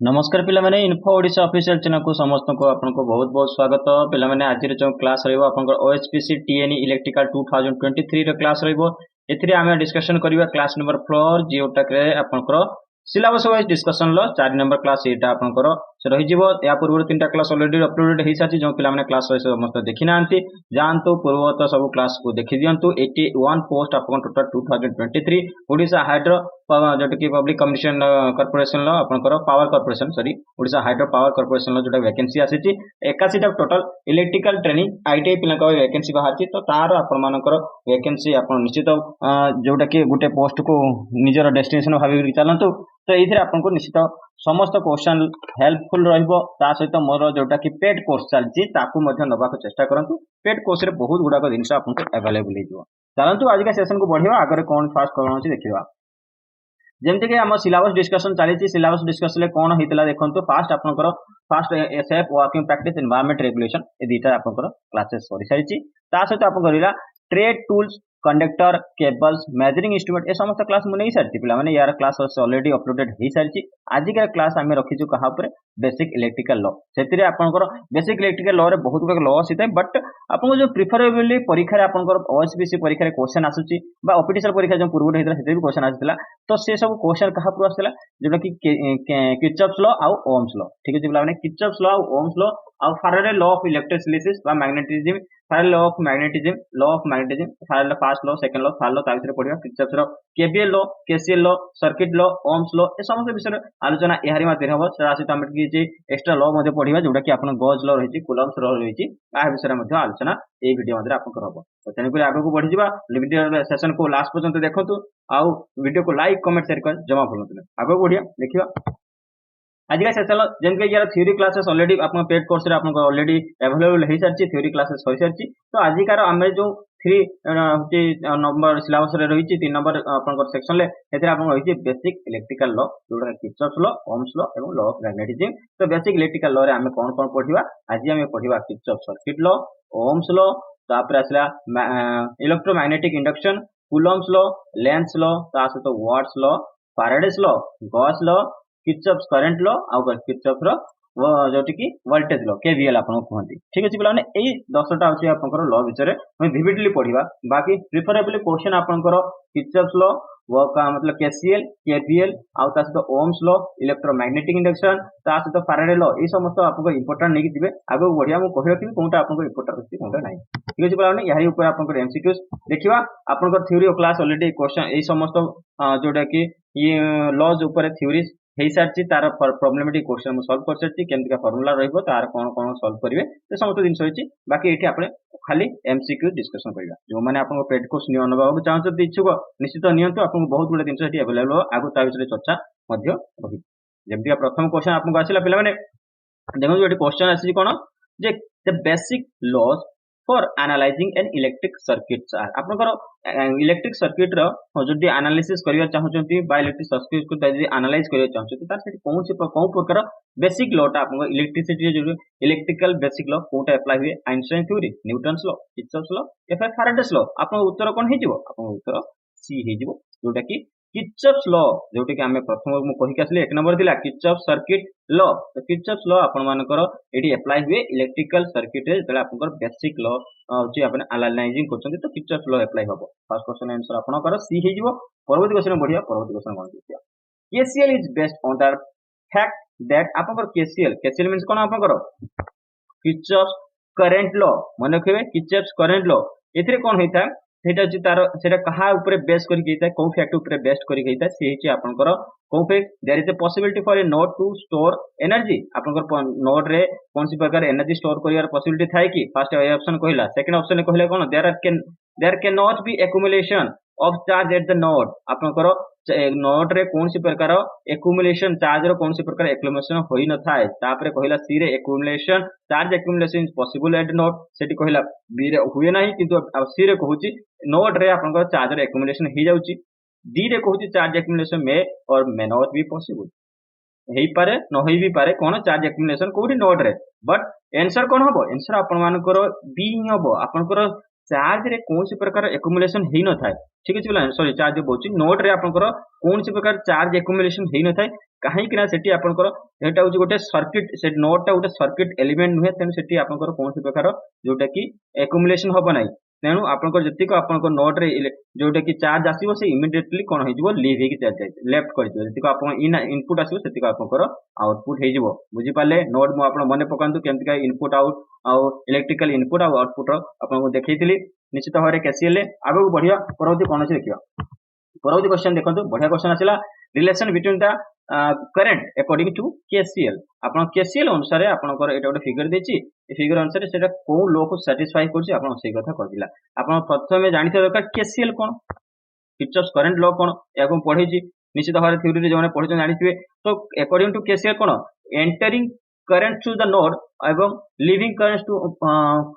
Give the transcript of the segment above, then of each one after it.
नमस्कार पिला माने इन्फो ओडिशा ऑफिशियल चैनल को समस्त को आपनको बहुत बहुत स्वागत। पिला माने आज जो क्लास रहइबो आपनकर ओएचपीसी टीएनई इलेक्ट्रिकल 2023 रो क्लास रहइबो। एथिरे आमे डिस्कशन करिबा क्लास नंबर 4 जियोटा के आपनकर सिलेबस वाइज डिस्कशन लो 4 नंबर क्लास एटा आपनकर से रहि जिवो। या पूर्व तीनटा क्लास ऑलरेडी अपलोडेड हेइ साथि जो पिला माने क्लास वाइज समस्त देखि नांती जानतो पूर्वत सब क्लास को देखि दियंतु। 81 पोस्ट आपन टोटल 2023 ओडिशा हाइड्रो जोटा कि पब्लिक कम्युनिकेशन कॉर्पोरेशन लो आपनकर power corporation sorry Odisha hydro power corporation लो जोटा वैकेंसी आसीची 81 टा टोटल इलेक्ट्रिकल ट्रेनिंग आईटीआई पिला का वैकेंसी बाहरची। तो तार आपन मानकर वैकेंसी आपन निश्चित जोटा कि गुटे पोस्ट को निजर डेस्टिनेशन भाबी चलंतु। तो एथिरे आपनको निश्चित समस्त क्वेश्चन हेल्पफुल रहइबो। ता सहित मोर जोटा कि पेड कोर्स चलची ताकू मध्ये नबाक चेष्टा करंतु। पेड कोर्स रे बहुत गुडा को जिंस आपनको अवेलेबल हे जिवो। चलंतु आज का सेशन को बढ़िया आगे कौन फास्ट करना अछि देखिबा। जेमते कि हम सिलेबस डिस्कशन चली सिलेबस डिस्कशन कौन होता देखो। फास्ट आपंकर first SF working practice environment regulation ए दुटा आपंकर क्लासेस सरी सारी सहित आप trade tools conductor cables measuring instrument ए समस्त क्लास मुझे नहीं सारी पे यार क्लास ऑलरेडी अपलोडेड हो सारी। आजिका क्लास आम रखीचु कहा बेसिक इलेक्ट्रिकल लॉ से बेसिक इलेक्ट्रिकल लॉ रे बहुत गुड लॉ होता है। बट आपको जो प्रिफरेबली परीक्षा ओएसपीसी परीक्षा क्वेश्चन आसूची ऑफिशियल परीक्षा जो पूर्व होता है क्वेश्चन आसाला। तो से सब क्वेश्चन कहा आसाला जोटा कि किर्चॉफ्स लॉ आउ ओम्स लॉ। ठीक है पे किर्चॉफ्स लॉ आउ ओम्स लॉ आउ फैराडे लॉ ऑफ इलेक्ट्रोलिसिस बा magnetism Faraday law of magnetism Faraday first law second law third law ता भीतर पढिबा। किर्चॉफ्स रो KVL law KCL law circuit law Ohm's law ए समस्त विषय आलोचना एहारी माध्यम हो। सहित आम एक्स्ट्रा लॉ मध्ये पढिबा जोटा कि आपन गॉज लॉ रहिछि कूलम्ब्स लॉ रहिछि आ विषय मध्ये आलोचना ए वीडियो मध्ये आपन हबो। तो तेन आगे को बढ़ी जा वीडियो सेशन को लास्ट पर्यंत देखंतु आउ वीडियो को लाइक कमेंट शेयर कर जमा भूलंतु। आगे बढ़िया देखिबा आज का सेशन जेमके यार थ्योरी क्लासेस ऑलरेडी आपन पेड कोर्स रे आपन ऑलरेडी अवेलेबल हो सारी थ्योरी क्लासेस हो सारी। तो आजिकार आम जो 3 नंबर सिलेबस रे रही 3 नंबर आपन सेक्शन ले एते आपन रही बेसिक इलेक्ट्रिकल लॉ जोटा किर्चॉफ्स लॉ ओम्स लॉ एवं लॉ ऑफ मैग्नेटिज्म। तो बेसिक इलेक्ट्रिकल लॉ रे आमे कोन कोन पढिबा आज आमे पढिबा Kirchhoff circuit law Ohm's law तापर आसला electromagnetic induction Coulomb's law Lenz law ता सहित Watt's law Faraday's law Gauss law Kirchhoff's current law आउ किर्चॉफ रो जोटी कि वोल्टेज लॉ केवीएल आपन कहंती। ठीक अछि पिलाने एई 10टा अछि आपनकर लॉ विषय हम विविडली पढिबा। बाकी प्रिफरेबली क्वेश्चन आपनकर किर्चॉफ्स लॉ वो का मतलब केसीएल केवीएल आउ ता सहित ओम्स लॉ इलेक्ट्रोमैग्नेटिक इंडक्शन ता सहित फैराडे लॉ ए समस्त आपको इंपोर्टेंट नहीं दिबे। आगे बढ़िया मु कहयो कि कोनटा आपको इंपोर्टेंट अछि कोनटा नै। ठीक अछि पिलाने यही ऊपर आपनकर एमसीक्यूज देखिबा। आपनकर थ्योरी क्लास ऑलरेडी क्वेश्चन ए समस्त जोटा कि ये लॉज ऊपर थ्योरी हे सारी तार प्रॉब्लमेटिक क्वेश्चन सॉल्व कर सारी केमतिका फार्मूला रहइबो तार कोन कोन सॉल्व करिवे से समस्त दिन होइछि। बाकी एठी आपण खाली एमसीक्यू डिस्कशन करिया। जो माने आपन पेड कोर्स नियो नबाबू चाहते इच्छुक निश्चित नियंतु आपन बहुत गुडे दिन एठी अवेलेबल हो। आगु ता विषय चर्चा मध्य रहि जेमतिका प्रथम क्वेश्चन आपन आसिला पिला माने देखो एठी क्वेश्चन आसी कोन जे the basic laws for analysing an electric circuits are आपनकर इलेक्ट्रिक सर्किट रो जदि एनालिसिस करिया चाहउचंती बा इलेक्ट्रिक सर्किट को जदि एनालाइज करिया चाहउचंती तार से कोन से कोन प्रकार बेसिक लॉ ता आपन इलेक्ट्रिसिटी जो इलेक्ट्रिकल बेसिक लॉ कोटा अप्लाई हुए Einstein theory Newton's law Kirchhoff's law या फिर फैराडेस लॉ आपन उत्तर कोन हे जिवो आपन उत्तर सी हे जिवो जोटा कि किर्चॉफ्स लॉ जोटा कि हमें प्रथम मु कहि के असले 1 नंबर दिला किर्चॉफ सर्किट लॉ। तो किर्चॉफ्स लॉ आपन मानकर एडी अप्लाई हुए इलेक्ट्रिकल सर्किट रे जला आपन बेसिक लॉ जे आपन एनालाइजिंग करछन तो किर्चॉफ्स लॉ अप्लाई हबो। फर्स्ट क्वेश्चन आंसर आपन कर सी हे जिवो। परवर्ती क्वेश्चन बढ़िया परवर्ती क्वेश्चन कोन दिया KCL is based on the fact that आपन केसीएल मींस कोन आपन किर्चॉफ्स करंट लॉ मन रखिबे किर्चॉफ्स करंट लॉ एथिरे कोन होइता सेटा अछि तार सेटा कहा ऊपर बेस करि गइता को फैक्ट ऊपर बेस करि गइता से हिची आपनकर को fact there is a possibility for a node to store energy आपनकर नोड रे कोनसी प्रकार एनर्जी स्टोर करियार पॉसिबिलिटी थाय कि फर्स्ट ऑप्शन कहिला। सेकंड ऑप्शन कहिला कोन there can not be accumulation of charge at the node आपनकर नोड रे कोनसी प्रकार एक्युमुलेशन चार्ज रो कोनसी प्रकार एक्युमुलेशन होई न थाय। तापरे कहिला सी रे accumulation charge accumulation is possible at node सेठी कहिला बी रे हुए नाही किंतु सी रे कहूची नोड रे आपनकर चार्ज रे एक्युमुलेशन हे जाउची। डी रे कहूची चार्ज एक्युमुलेशन मे और मे नॉट बी पॉसिबल हेई पारे न होई भी पारे कोन चार्ज एक्युमुलेशन कोठी नोड रे। बट आंसर कोन हबो आंसर आपन मानकर बी हबो आपनकर चार्ज रे कौन सी प्रकार एक्युमुलेशन हेई न थाए ठीक अछि पिला सॉरी चार्ज बोची नोड रे आपनकर कौन सी प्रकार चार्ज एक्युमुलेशन हेई न थाए काहे कि ना सेठी आपनकर एटा होची गोटे सर्किट से नोड टा गोटे सर्किट एलिमेंट नुहे तेनु सेठी आपनकर कौन सी प्रकार जोटा कि एक्युमुलेशन होबो नै तेणु आपनकर जतिक आपनकर नोड रे जोटा कि चार्ज आसीबो से इमिडिएटली कोन होई जिवो लीव हेकी चार्ज जाय लेफ्ट कर दियो जतिक आपन इनपुट आसीबो सेतिक आपनकर आउटपुट हेई जिवो बुझी पाले नोड मु आपन मने पकांतु केमति का input out electrical input output आपन को देखैतिली निश्चित भाव में केसीएल आगे बढ़िया परवर्ती कौन अच्छे देखिए परवर्ती क्वेश्चन देखो बढ़िया क्वेश्चन आसला relation between the current according to KCL आपन केसीएल अनुसार आपनकर एटा गोटे फिगर देछि ए फिगर अनुसार सेटा को लो को सैटिस्फाई करछि आपन सेही कथा कहदिला आपन प्रथमे जानिते दरकार केसीएल कोन किर्चॉफ्स करंट लॉ कोन याको पढै छी निश्चित भाव थ्योरी रे जने पढै जानिथिबे तो अकॉर्डिंग टू केसीएल कोन entering current to the node एवं leaving current to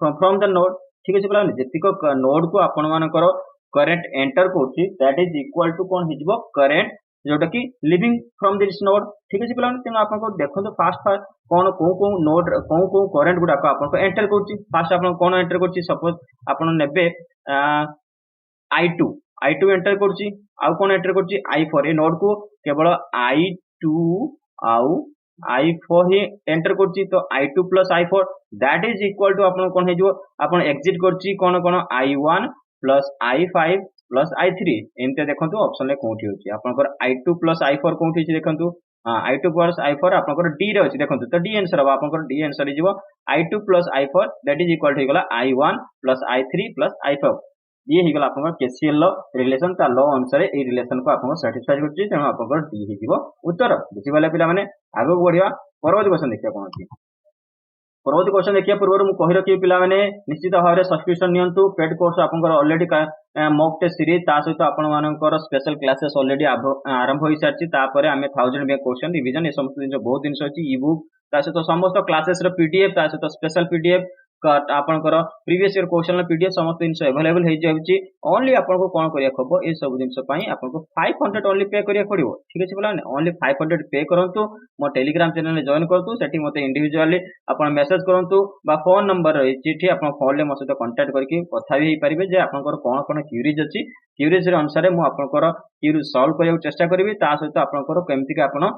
from the node ठीक अछि पिलाने जतिक नोड को आपण मानकर करंट एंटर करछि दैट इज इक्वल टू कोन हिजबो करंट जोटा कि लिविंग फ्रॉम दिस नोड ठीक अछि पिलाने तेनु आपन को देखो फास्ट कोन को नोड को करंट गुडा को आपन को एंटर करछि फास्ट आपन कोन एंटर करछि सपोज आपन नेबे i2 एंटर करछि आ कोन एंटर करछि i4 ए नोड को केवल i2 आउ i4 ही एंटर करछि तो i2 plus i4 that is equal to आपन कोन हे जो आपन एग्जिट करछि कोन कोन i1 plus i5 plus i3 एमते देखंतु ऑप्शन ले कोठी होछि आपनकर i2 प्लस i4 कोठी होछि देखंतु i2 प्लस i4 आपनकर d रे होछि देखंतु तो d आंसर अब आपनकर d आंसर हिजबो i2 plus i4 that is equal to गेला i1 plus i3 plus i5 ये ही गला आपन केसीएल लो रिलेशन ता लो अनुसार ए रिलेशन को आपन सैटिस्फाई करछि तेनु आपन डी हिजिवो उत्तर बुझि वाला पिला माने आगो बढ़िया परवर्ती क्वेश्चन देखिया कोन अछि परवर्ती क्वेश्चन देखिया पूर्व मु कहि रखि पिला माने निश्चित भाव रे सब्सक्रिप्शन नियंतु पेड कोर्स आपन ऑलरेडी मॉक टेस्ट सीरीज ता सहित आपन मानकर स्पेशल क्लासेस ऑलरेडी आरंभ होई सारछि ता परे हमें 1000 में क्वेश्चन रिवीजन ए समस्त दिन बहुत दिन अछि ई बुक ता सहित समस्त क्लासेस रो पीडीएफ ता सहित स्पेशल पीडीएफ आपनकर प्रीवियस ईयर क्वेश्चन पीडीएफ समस्त जिनस अवेलेबल हो जाउची ओनली आपन को कोन करिया खबो ए सब जिनस पई आपन को 500 ओनली पे करिया पड़िबो ठीक अछि बोला ओनली 500 पे करंतु मो टेलीग्राम चैनल जॉइन करतु सेठी मते इंडिविजुअली आपन मैसेज करंतु बा फोन नंबर रही चिठी आपन फोन ले मो सहित कांटेक्ट करके कथा भी परिबे जे आपनकर कोन क्यूरीज अछि क्यूरीज रे अनुसार मु आपनकर क्यूरी सॉल्व करिया चेष्टा करबी ता सहित आपनकर केमति का आपन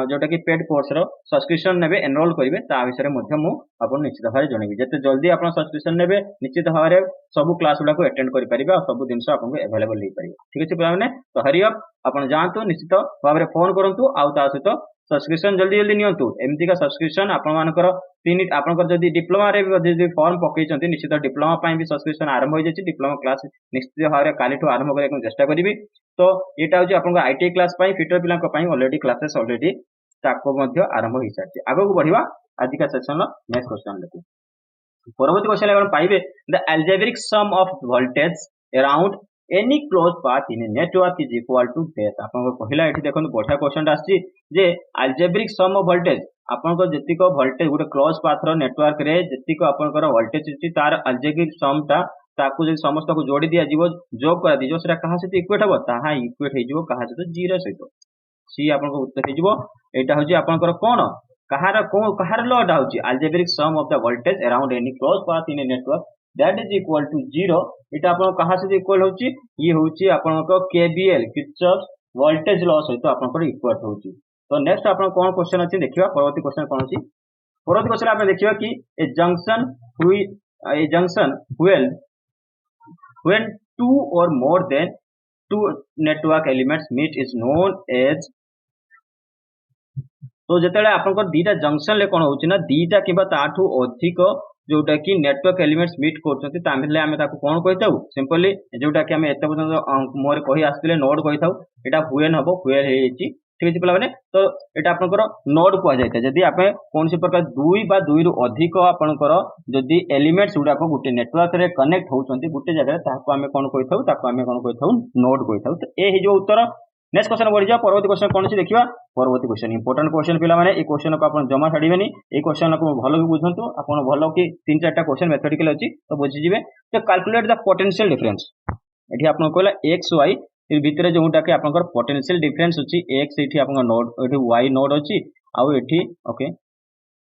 जोटा कि पेड कोर्स रो सब्सक्रिप्शन नेबे एनरोल करिवे ता विषय मध्य मु आपन निश्चित भाव जणेबी जते जल्दी आपन सब्सक्रिप्शन नेबे निश्चित भाव सब क्लास गुडा को अटेंड करि परिबे और सब दिन आपन को अवेलेबल हो परिबे ठीक अछि पिला माने तो हरि अप आपन जानतु निश्चित भाव फोन करंतु आउ ता सहित सब्सक्रिप्शन जल्दी जल्दी नियंतु एमती का सब्सक्रिप्शन आपन मानकर तीन आपनकर जदी डिप्लोमा रे जदी फॉर्म पकई चंती निश्चित डिप्लोमा पई भी सब्सक्रिप्शन आरंभ हो जाछि डिप्लोमा क्लास निश्चित भाव रे काली ठो आरंभ करे चेष्टा करिवि तो एटा होछि आपन आईटीआई क्लास पई फिटर पिला को पई ऑलरेडी क्लासेस ऑलरेडी ताको मध्य आरंभ हो सारछि आगो को बढ़िबा आज का सेशन नेक्स्ट क्वेश्चन देखु परवर्ती क्वेश्चन आपण पाइबे the algebraic sum of voltage around any close path in network is equal to this आपन को पहिला एठी देखन बढ़िया क्वेश्चन आछि जे अलजेब्रिक सम ऑफ वोल्टेज आपन को जतिको वोल्टेज गुटे क्लोज पाथ रो नेटवर्क रे जतिको आपन को वोल्टेज अछि तार अलजेब्रिक सम ता ताकू जे समस्त को जोड़ी दिया जीवो जोग करा दिजो सेटा कहा से इक्वेट हबो ताहा इक्वेट हे जीवो कहा से 0 सहित सी आपन को उत्तर हे जीवो एटा होजी आपन को कोन कहार लॉ डा होची algebraic sum of the voltage around any close path in a network that is equal to 0 एटा आपन कहा से इक्वल होची ये होची आपन को केवीएल किर्चॉफ्स वोल्टेज लॉ सहित आपन को इक्वल होची तो नेक्स्ट आपन कोन क्वेश्चन अछि देखिबा परवर्ती क्वेश्चन कोन अछि परवर्ती क्वेश्चन आपन देखिबा कि ए junction when two or more than two network elements meet is known as तो जेतेले आपनकर दीटा जंक्शन ले कोन होची ना दीटा किबा ताठू अधिक जोटा कि नेटवर्क एलिमेंट्स मीट करछथि तामिले आमे ताको कोन कहिताउ सिंपली जोटा कि आमे एते पर्यंत मोर कहि आस्तिले नोड कहिताउ एटा हुएन हबो हुए हेची ठीक अछि पिला माने तो एटा आपनकर नोड को जायते जदी आपे कोनसी प्रकार दुई बा दुई रु अधिक आपनकर जदी एलिमेंट्स गुडा को गुटे नेटवर्क रे कनेक्ट होउचंती गुटे जगह ताको आमे कोन कहिताउ ताको आमे कोन कहिताउ नोड कहिताउ तो ए हे जो उत्तर नेक्स्ट क्वेश्चन बढ़ जा परवर्ती क्वेश्चन कौन सी देखिबा परवर्ती क्वेश्चन इंपोर्टेंट क्वेश्चन पिला माने ए क्वेश्चन को आपण जमा छाडीबेनी ए क्वेश्चन को भलो कि बुझंतु आपण भलो कि तीन चारटा क्वेश्चन मैथमेटिकल अछि तो बुझि जिवे तो कैलकुलेट द पोटेंशियल डिफरेंस एठी आपण कहला x y इ भितरे जोटा कि आपनकर पोटेंशियल डिफरेंस अछि x एठी आपन नोड एठी y नोड अछि आ एठी ओके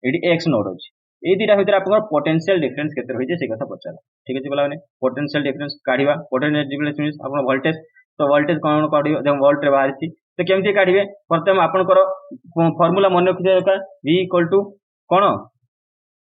एठी x नोड अछि ये दुटा भितर आपन पोटेंशियल डिफरेंस केते रही से कथा पचारा ठीक अछि बोला माने पोटेंशियल डिफरेंस काढिबा पोटेंशियल डिफरेंस मींस आपन वोल्टेज तो वोल्टेज कोन काढिबा जब वोल्ट रे बाहर छी तो केमती काढिबे प्रथम आपन फार्मूला मन रखि दरकार v इक्वल टू कोन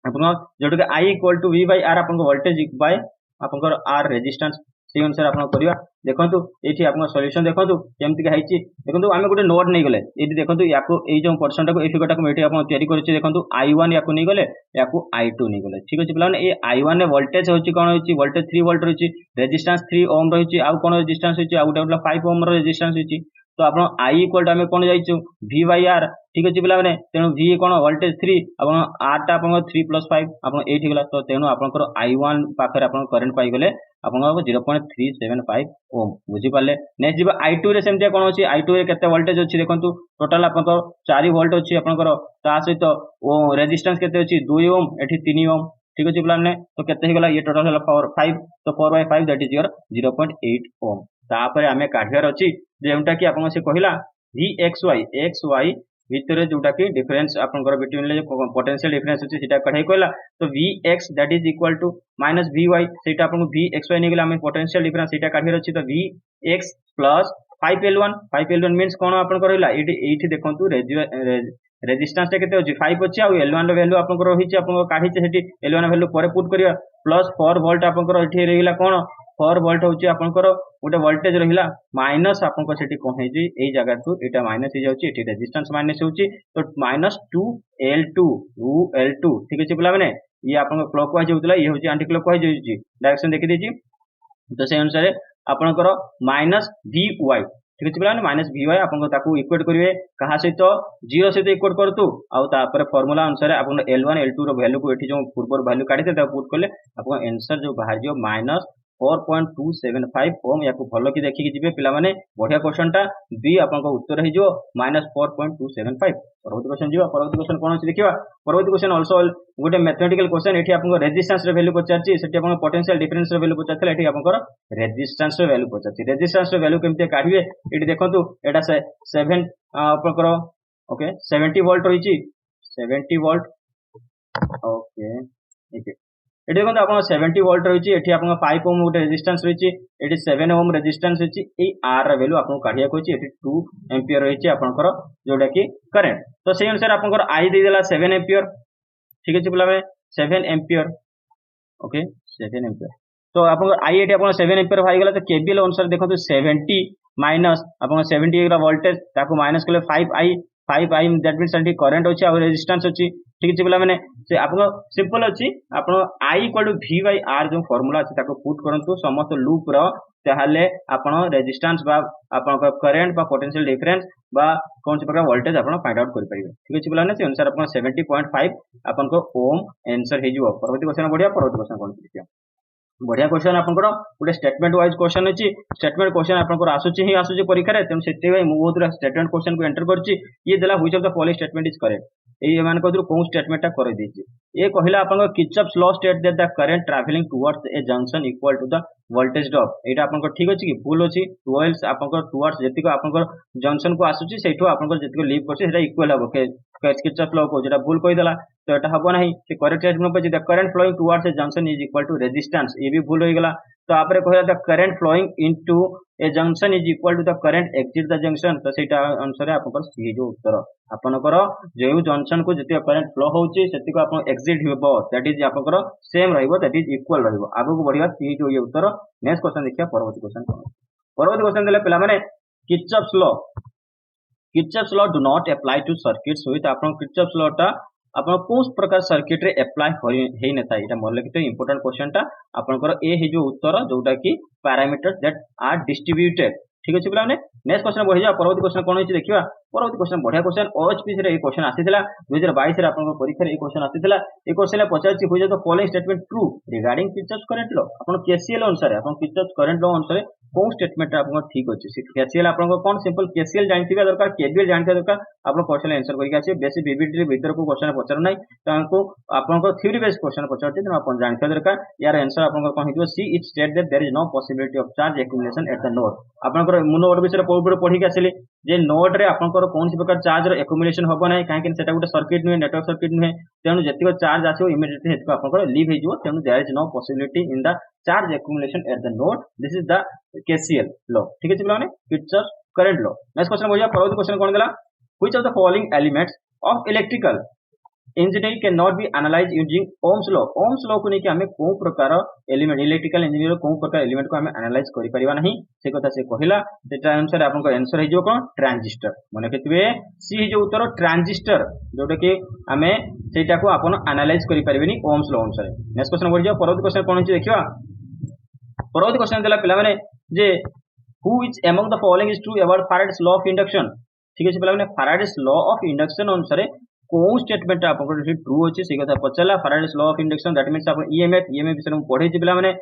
आपन जोटा कि I equal to v by r आपन वोल्टेज बाय आपन r रेजिस्टेंस से अनुसार आपन करिया देखंतु एठी आपन सॉल्यूशन देखंतु केमती का हैछि देखंतु आमे गोटे नोड नै गले एठी देखंतु याको ए जो पर्सन टाको ए फिगर टाको एठी आपन तयारी करछि देखंतु I1 याको नै गले याको I2 नै गले ठीक अछि प्लान ए I1 ने वोल्टेज होछि कोन होछि वोल्टेज 3 वोल्ट रहिछि रेजिस्टेंस 3 ओम रहिछि आ कोन रेजिस्टेंस होछि आ गोटे 5 ओम रो रेजिस्टेंस होछि तो आपन I इक्वल टू आमे कोन जाइछु v बाय r ठीक अछि पिला माने तेनु v कोन वोल्टेज 3 आपन r टा आपन 3 + 5 आपन एठी गला तो तेनु आपनकर I1 पाखर आपन करंट पाइ गले आपन 0.375 ओम बुझी पाले नेक्स्ट जिबा I2 रे सेमते कोन अछि I2 रे केते वोल्टेज अछि देखंतु टोटल आपन 4 वोल्ट अछि आपनकर ता सहित ओ रेजिस्टेंस केते अछि 2 ओम एठी 3 ओम ठीक अछि प्लान ने तो केते हे गला ये टोटल हला 5 तो 4/5 दैट इज योर 0.8 ओम तापर आमे काढियार अछि जेउटा कि आपन से कहिला xy भितर जोटा कि डिफरेंस आपनकर बिटवीन ले पोटेंशियल डिफरेंस अछि सेटा कढाई कहला तो vx that is equal to minus vy सेटा आपन vxy नै गेला हम पोटेंशियल डिफरेंस सेटा काढियार अछि तो vx प्लस 5l1 मींस कोन आपन करैला एठी देखंतु रेजिस्टेंस टा केते अछि 5 अछि आ l1 रो वैल्यू आपन रहि छि आपन काढि छि सेठी l1 वैल्यू पर पुट करिया प्लस 4 वोल्ट आपन एठी रहिला कोन 4 वोल्ट होछि आपन गोटे वोल्टेज रहिला माइनस आपन सेठी कोन हे जी एई जगह टू एटा माइनस हे जाउछि एठी रेजिस्टेंस माइनस होछि तो माइनस 2l2 ठीक अछि बोला माने ये आपन क्लॉकवाइज होतला ये होछि एंटी क्लॉकवाइज होछि डायरेक्शन देखि देछि तो से अनुसार आपनकर माइनस vy ठीक अछि बोला माइनस vy आपन ताकू इक्वेट करिवे कहा सहित 0 सहित इक्वेट करतु आ तापर फार्मूला अनुसार आपन l1 l2 रो वैल्यू को एठी जो पूर्व वैल्यू काढिते ता पुट करले आपन आंसर जो बाहर जो माइनस 4.275 ओम याको भलो कि देखि जिबे पिला माने बढ़िया क्वेश्चन टा बी आपन उत्तर हे जो माइनस 4.275 परवर्ती क्वेश्चन जीवा परवर्ती क्वेश्चन कोन अछि देखिबा परवर्ती क्वेश्चन आल्सो गोटे मैथमेटिकल क्वेश्चन एठी आपन रेजिस्टेंस रे वैल्यू पचारछि सेठी आपन पोटेंशियल डिफरेंस रे वैल्यू पचारथिला एठी आपन रेजिस्टेंस रे वैल्यू पचारछि रेजिस्टेंस रे वैल्यू केमते काढिबे एठी देखंतु एटा 7 आपन ओके 70 वोल्ट रहिछि 70 वोल्ट ओके ठीक है एठी देखो आपण 70 वोल्ट रहिछि एठी आपण 5 ओम गोटे रेजिस्टेंस रहिछि एठी 7 ओम रेजिस्टेंस रहिछि ए आर रा वैल्यू आपण काढिया कोछि एठी 2 एंपियर रहिछि आपनकर जोटा कि करंट तो सेही अनुसार आपनकर आई दे देला 7 एंपियर ठीक अछि बोला 7 एंपियर ओके 7 एंपियर तो आपनकर आई एठी आपण 7 एंपियर भाई गेला तो केवीएल अनुसार देखंतु 70 माइनस आपण 70 रा वोल्टेज ताको माइनस कले 5i दैट मींस एठी करंट अछि आ रेजिस्टेंस अछि ठीक अछि बोला माने से आपन सिंपल अछि आपन I equal to v by r जो फार्मूला अछि ताको पुट करंतु समस्त लूप रो ताहाले आपन रेजिस्टेंस बा आपन करंट बा पोटेंशियल डिफरेंस बा कोन से प्रकार वोल्टेज आपन फाइंड आउट करि परिबे ठीक अछि बोला ने से अनुसार आपन 70.5 आपन को ओम आंसर हे जिवो परवर्ती क्वेश्चन बढ़िया परवर्ती क्वेश्चन कोन देखिया बढ़िया क्वेश्चन आपनकर गोटे स्टेटमेंट वाइज क्वेश्चन अछि स्टेटमेंट क्वेश्चन आपनकर आसुची परीक्षा रे तेम सेते भाई मु बहुत स्टेटमेंट क्वेश्चन को एंटर करछि ये देला which of the following statement is correct एई मान को कोन स्टेटमेंट टा कर देछि ये कहिला आपनकर Kirchhoff's law state that the current travelling towards a junction equal to the voltage drop एटा आपनकर ठीक अछि कि भूल अछि टुवर्ड्स आपनकर टुवर्ड्स जेतिको आपनकर जंक्शन को आसुची सेठो आपनकर जेतिको लीव करछि सेटा इक्वल हबो के किर्चॉफ्स लॉ को जेटा भूल कहि देला तो एटा हबो नाही से करेक्ट स्टेटमेंट पे the current flowing towards a junction is equal to resistance ये भी भूल होई गेला तो आपरे कहला the current flowing into a junction is equal to the current exit the junction तो सेटा अनुसार आपनकर सी जो उत्तर आपनकर जेउ जंक्शन को जति करंट फ्लो होउची सेति को आपन एग्जिट हेबो दैट इज आपनकर सेम रहइबो दैट इज इक्वल रहइबो आगु को बढ़िया सी जो ये उत्तर नेक्स्ट क्वेश्चन देखिया परवर्ती क्वेश्चन देले पिला माने Kirchhoff's law do not apply to circuits with आपन किर्चॉफ्स लॉ टा आपन कोस प्रकार सर्किट रे अप्लाई हेइ नथा एटा मोर लगे तो इंपोर्टेंट क्वेश्चन टा आपनकर ए हे जो उत्तर जोटा कि पैरामीटर्स दैट आर डिस्ट्रीब्यूटेड ठीक अछि बोला ने नेक्स्ट क्वेश्चन बढ़िया परवर्ती क्वेश्चन कोन होछि देखिबा परवर्ती क्वेश्चन बढ़िया क्वेश्चन ओएचपीसी रे ए क्वेश्चन आसीथिला 2022 रे आपन परीक्षा रे ए क्वेश्चन आसीथिला ए क्वेश्चन ले पचाछि होय the following statement true regarding Kirchhoff's current law आपन केसीएल अनुसार आपन किर्चॉफ्स करंट लॉ अनुसार कोन स्टेटमेंट आपन ठीक अछि केसीएल आपन कोन सिंपल केसीएल जानथिबा दरकार केवीएल जानथिबा दरकार आपन क्वेश्चन आंसर करिक आसी बेसी विविड रे भीतर को क्वेश्चन पचार नै तांको आपन को थ्योरी बेस्ड क्वेश्चन पचारथि त आपन जानथिबा दरकार यार आंसर आपन कोन हितबो C it state that there is no possibility of charge accumulation at the node आपन को नोड विषय पढि के आसीले जे नोड रे आपनकर कोनसी प्रकार चार्ज रो एक्युमुलेशन होबो नै काहे कि सेटा गुटे सर्किट नुहे नेटवर्क सर्किट नुहे तेनु जतिको चार्ज आछो इमीडिएटली हेतको आपनकर लीव हे जिवो तेनु there is no possibility in the charge accumulation at the node this is the KCL law ठीक अछि पिलाने Kirchhoff current law next question बोलिया परवर्ती क्वेश्चन कोन देला which of the following elements of electrical engineering can not be analyze using Ohm's law को नहीं आमे को प्रकार एलिमेंट इलेक्ट्रिकल इंजीनियर को प्रकार एलिमेंट को आमे एनालाइज करि परिबा नहीं से कथा से कहिला सेटा अनुसार आपन आंसर हे जो कोन ट्रांजिस्टर माने केतबे सी हे जो उत्तर ट्रांजिस्टर जोटा कि आमे सेटा को आपन एनालाइज करि परिबेनी ओम्स लॉ अनुसार नेक्स्ट क्वेश्चन बढ़ जाओ परवर्ती क्वेश्चन कोन अछि देखिबा परवर्ती क्वेश्चन देला पिला माने जे who is among the following is true about Faraday's law of induction ठीक अछि पिला माने फैराडेस लॉ ऑफ इंडक्शन अनुसार कोन स्टेटमेंट आपन ट्रू अछि से कथा पचला Faraday's law of induction that means आपन ईएमएफ विषय में पढै छी पिला माने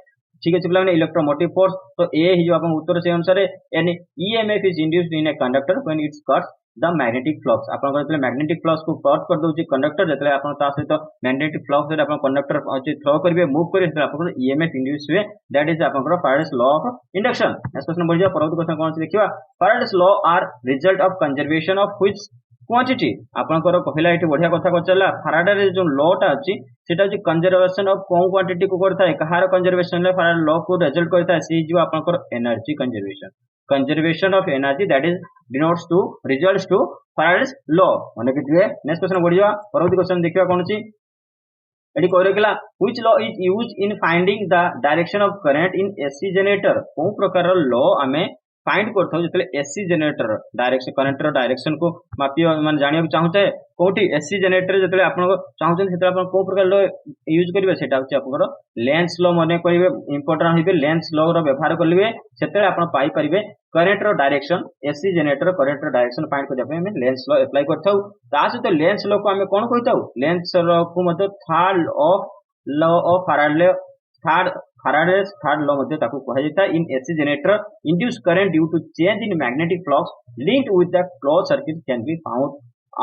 ठीक अछि पिला माने इलेक्ट्रोमोटिव फोर्स तो ए हि जो आपन उत्तर से अनुसार यानी EMF is induced in a conductor when it's cuts the magnetic flux आपन जतले मैग्नेटिक फ्लक्स को कट कर दउची कंडक्टर जतले आपन ता सहित मैग्नेटिक फ्लक्स से आपन कंडक्टर अछि थ्रो करबे मूव करे से आपन ईएमएफ इंड्यूस हुए दैट इज आपन Faraday's law of induction next question बढ़ जा परवर्ती क्वेश्चन कोन से देखिबा Faraday's law are result of conservation of which quantity आपनकर पहिला एठी बढ़िया कथा कचला फैराडे रे जो लॉ टा अछि सेटा अछि कंजर्वेशन ऑफ कोन क्वांटिटी को करता है कहार कंजर्वेशन ले फैराडे लॉ को रिजल्ट करता है सी जो आपनकर energy conservation of energy that is denotes to results to Faraday's law माने कि नेक्स्ट क्वेश्चन बढ़िया परवर्ती क्वेश्चन देखिबा कोन अछि एठी कह रेकला which law is used in finding the direction of current in AC generator कोन प्रकार लॉ हमें फाइंड करथौ जतले एसी जनरेटर डायरेक्शन करंट रो डायरेक्शन को मापियो माने जानियो चाहते कोठी एसी जनरेटर जतले आपन चाहते सेतले आपन को प्रकार लॉ यूज करिवे सेटा होची आपन लेंस लॉ माने करिवे इंपोर्टेंट होइबे लेंस लॉ रो व्यवहार करिवे सेतले आपन पाई परिवे करंट रो डायरेक्शन एसी जनरेटर करंट रो डायरेक्शन फाइंड करिया पे हमें लेंस लॉ अप्लाई करथौ ता सहित लेंस लॉ को हमें कोन कहिथौ लेंस लॉ को मतलब third law of Faraday's third law मध्ये ताकू कहा जाता in AC generator induce current due to change in magnetic flux linked with the close circuit can be found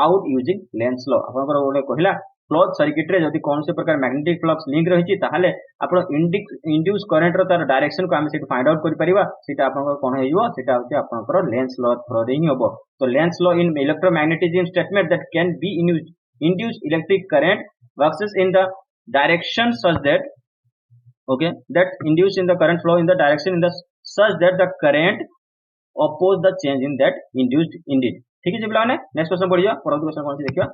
out using Lenz law आपनकर ओने कहिला close circuit रे जदि कोन से प्रकार मैग्नेटिक फ्लक्स लिंक रहिछि ताहाले आपण इंड्यूस करंट रो तार डायरेक्शन को हम सेट फाइंड आउट करि परिबा सेटा आपनकर कोन हेइबो सेटा होछि आपनकर लेंस लॉ थ्रो रे ही होबो तो Lenz law in electromagnetism statement that can be induced electric current works in the direction such that okay that induced in the current flow in the direction in the such that the current oppose the change in that induced indeed ठीक है जी पिलाने next question बढ़िया परवर्ती question कौन सी देखिए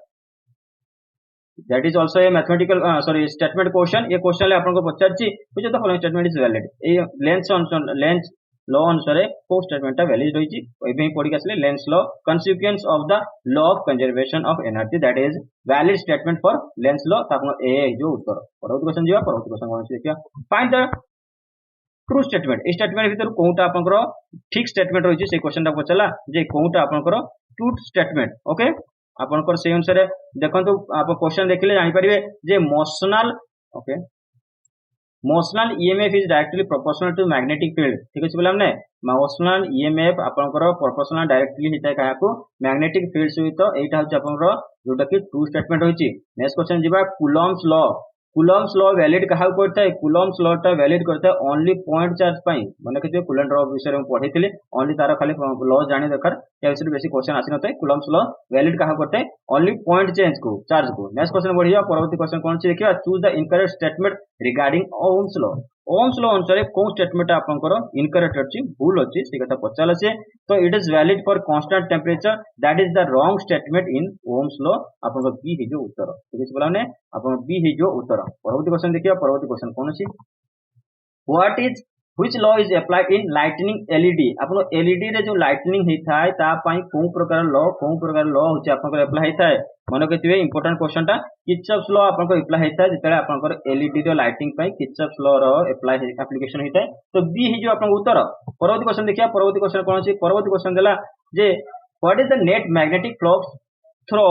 that is also a mathematical sorry statement question ये question ले आपन को पचारछि बुझे तो following statement is valid a Lenz law अनुसार को स्टेटमेंट वैलिड होइछि एबे ही पढि आसले Lenz law consequence of the law of conservation of energy that is valid statement for Lenz law ताको ए जो उत्तर परवर्ती क्वेश्चन जीवा परवर्ती क्वेश्चन कोन देखिया find the true statement A statement भीतर कोउटा आपनकर ठीक स्टेटमेंट होइछि से क्वेश्चन ता पचला जे कोउटा आपनकर ट्रू स्टेटमेंट ओके आपनकर से अनुसार देखंतु आप क्वेश्चन देखिले जानि परिबे जे motional okay motional EMF is directly proportional to magnetic field ठीक अछि बोला हमने मोशनल ईएमएफ आपनकर प्रोपोर्शनल डायरेक्टली हिता कायाको मैग्नेटिक फील्ड सहित एटा होछि आपनकर जोटा कि ट्रू स्टेटमेंट होइछि नेक्स्ट क्वेश्चन जिबा कूलम्स लॉ वैलिड कहा करता है कूलम्स लॉ टा वैलिड करता है ओनली पॉइंट चार्ज पाई माने कि कूलेंट लॉ विषय में पढिथिले ओनली तार खाली लॉ जानि दरकार या विषय बेसी क्वेश्चन आसी नते कूलम्स लॉ वैलिड कहा करता है ओनली पॉइंट चेंज को चार्ज को नेक्स्ट क्वेश्चन बढ़िया परवर्ती क्वेश्चन कौन सी देखिए choose the incorrect statement regarding Ohm's law अनुसार कोन स्टेटमेंट आपनकर इनकरेक्ट अछि भूल अछि से कथा पचाल से तो it is valid for constant temperature that is the wrong statement in Ohm's law आपनकर बी हि जो उत्तर ठीक अछि बोलाने आपन बी हि जो उत्तर परवर्ती क्वेश्चन देखिए परवर्ती क्वेश्चन कौन अछि what is which law is applied in lightning LED आपन एलईडी रे जो लाइटनिंग हेइ थाय ता पई कोन प्रकार लॉ होछि आपनकर अप्लाई हेइ थाय मन केतिबे इंपोर्टेंट क्वेश्चन टा किर्चॉफ्स लॉ आपनकर अप्लाई हेइ थाय जेतले आपनकर एलईडी रो लाइटिंग पई किर्चॉफ्स लॉ रो अप्लाई एप्लीकेशन हेइ थाय तो बी हि जो आपन उत्तर परवर्ती क्वेश्चन देखिया परवर्ती क्वेश्चन कोन अछि परवर्ती क्वेश्चन देला जे what is the net magnetic flux through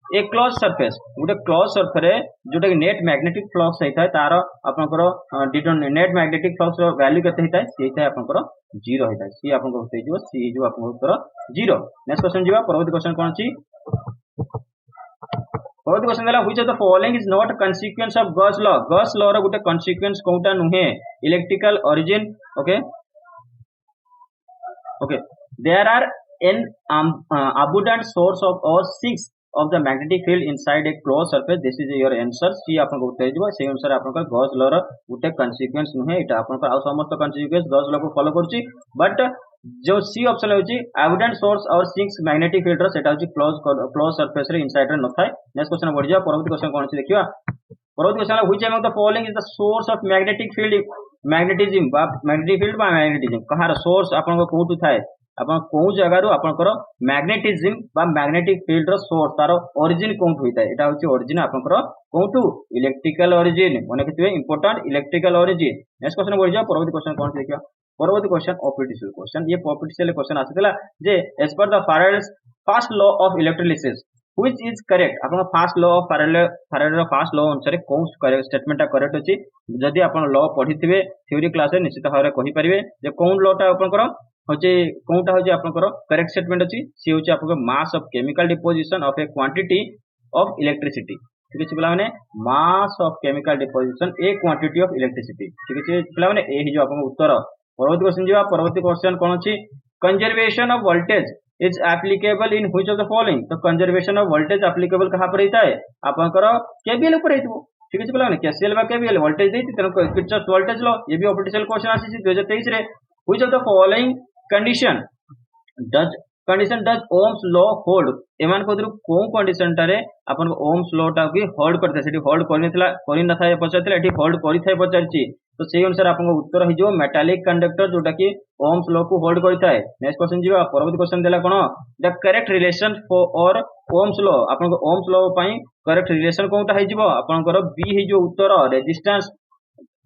a close surface गोटे क्लोज सरफेस रे जोटा कि नेट मैग्नेटिक फ्लक्स हेता तार आपनकर नेट मैग्नेटिक फ्लक्स रो वैल्यू केते हेता सेटा आपनकर 0 हेता सी आपनकर होते जो सी जो आपनकर उत्तर 0 नेक्स्ट क्वेश्चन जीवा परवर्ती क्वेश्चन कोन अछि परवर्ती क्वेश्चन देला which of the following is not consequence of Gauss law रो गोटे कॉन्सिक्वेंस कोउटा नुहे electrical origin okay there are an abundant source of or 6 of the magnetic field inside a closed surface. This is your answer. C आपन उत्तर दिबो से अनुसार आपन Gauss law रो गुटे consequence नुहे एटा आपन आ समस्त consequence गॉस लॉ को फॉलो करची बट जो सी ऑप्शन होची abundant source और 6 magnetic field रो सेटा होची closed surface रे इनसाइड रे नथाय. नेक्स्ट क्वेश्चन बढ़ जा परवर्ती क्वेश्चन कोन छी देखिबा. परवर्ती question which among the following is the source of magnetic field magnetism बा मैग्नेटिक फील्ड बा मैग्नेटिज्म कहार सोर्स आपन को कोठु थाए आपण को जगारु आपनकर मैग्नेटिज्म बा मैग्नेटिक फील्ड रो सोर्स तारो ओरिजिन कोठु होइता एटा होची ओरिजिन आपनकर कोठु इलेक्ट्रिकल ओरिजिन मने केतबे important electrical origin. Next question बढ़ जा परवर्ती क्वेश्चन कोन देखिया. परवर्ती क्वेश्चन ऑप्टिशियल क्वेश्चन. ये ऑप्टिशियल क्वेश्चन आसीतला जे as per the Faraday's first law of electrolysis which is correct आपण फर्स्ट लॉ ऑफ फैराडे रो फर्स्ट लॉ अनुसार कोन करेक्ट स्टेटमेंट करेक्ट अछि. जदि आपण लॉ पढिथिबे थ्योरी क्लास रे निश्चित भाबरे कहि परिबे जे कोन लॉ टा आपनकर होचे कोनटा होचे आपनकर करेक्ट स्टेटमेंट अछि. सी होचे आपनकर mass of chemical deposition of A quantity of electricity. ठीक अछि पिला माने mass of chemical deposition A quantity of electricity. ठीक अछि पिला माने ए ही जो आपन उत्तर. परवर्ती क्वेश्चन जीवा. परवर्ती क्वेश्चन कोन अछि conservation of voltage is applicable in which of the following. तो कंजर्वेशन ऑफ वोल्टेज एप्लीकेबल कहां पर रहता है आपनकर केवीएल ऊपर रहइतबो. ठीक अछि पिला माने केसीएल बा केवीएल वोल्टेज देति तन किरचॉफ वोल्टेज लॉ ये भी ऑप्टिशियल क्वेश्चन आसी 2023 रे. which of the following condition does ohms law hold. एमान को को कंडीशन टारे आपन ohms law टा भी होल्ड करते सेठी होल्ड करि न थाए पचारथिला एठी होल्ड करि थाए पचारछि. तो सेही अनुसार आपन उत्तर हि जो मेटालिक कंडक्टर जोटा कि ohms law को होल्ड करथाय. नेक्स्ट क्वेश्चन जीवा. परवर्ती क्वेश्चन देला कोन the correct relation for ohms law आपन ohms law पई करेक्ट रिलेशन कोनटा हि जिवो आपनकर बी हि जो उत्तर resistance.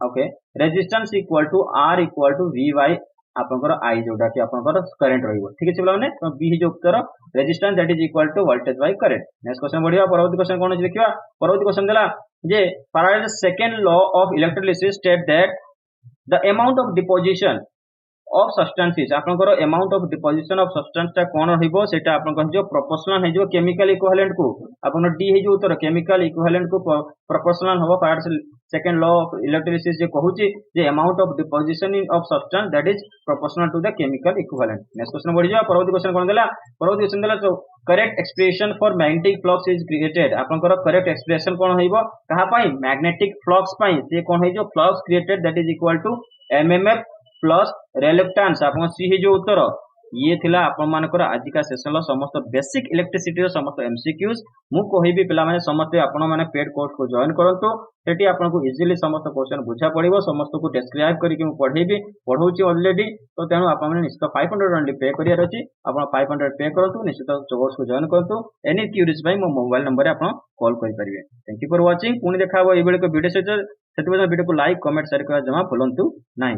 Okay resistance equal to r equal to v by आपनकर आई जोटा कि आपनकर करंट रहइबो. ठीक अछि पिला माने तो बी हि जो उत्तर resistance that is equal to voltage by current. Next question बढ़िया. परवर्ती क्वेश्चन कोन अछि देखिबा. परवर्ती क्वेश्चन देला जे Faraday's second law of electrolysis state that the amount of deposition of substances आपनकर amount of deposition of substance ता कोन रहइबो सेटा आपनकर जो प्रोपोर्शनल है जो केमिकल इक्विवेलेंट को आपन डी है जो उत्तर केमिकल इक्विवेलेंट को प्रोपोर्शनल होबो. Faraday's second law of electrolysis जे कहूची जे amount of deposition in of substance that is proportional to the chemical equivalent. Next question बढ़ि जा. परवर्ती क्वेश्चन कोन देला. परवर्ती क्वेश्चन देला तो correct expression for magnetic flux is created आपनकर करेक्ट एक्सप्रेशन कोन होइबो कहा पई मैग्नेटिक फ्लक्स पई से कोन है जो flux created that is equal to MMF plus reluctance आपन सी ही जो उत्तर. ये थिला आपन मानकर आज का सेशन लो समस्त बेसिक इलेक्ट्रिसिटी रो समस्त एमसीक्यूज मु कहिबी पिला माने समस्त आपन माने पेड कोर्स को जॉइन करंतु सेठी आपन को इजीली समस्त क्वेश्चन बुझा पड़िबो समस्त को डिस्क्राइब करी के मु पढेबी पढौची ऑलरेडी. तो तेनु आपन माने निश्चित 500 ओनली पे करिया रछि आपन 500 पे करंतु निश्चित कोर्स को जॉइन करंतु. एनी क्यूरीज भाई मो मोबाइल नंबर रे आपन कॉल करि परिबे. Thank you for watching. पुनी देखाबो ए बेले को वीडियो से सेति वीडियो को लाइक कमेंट शेयर करा जमा भूलंतु नाही.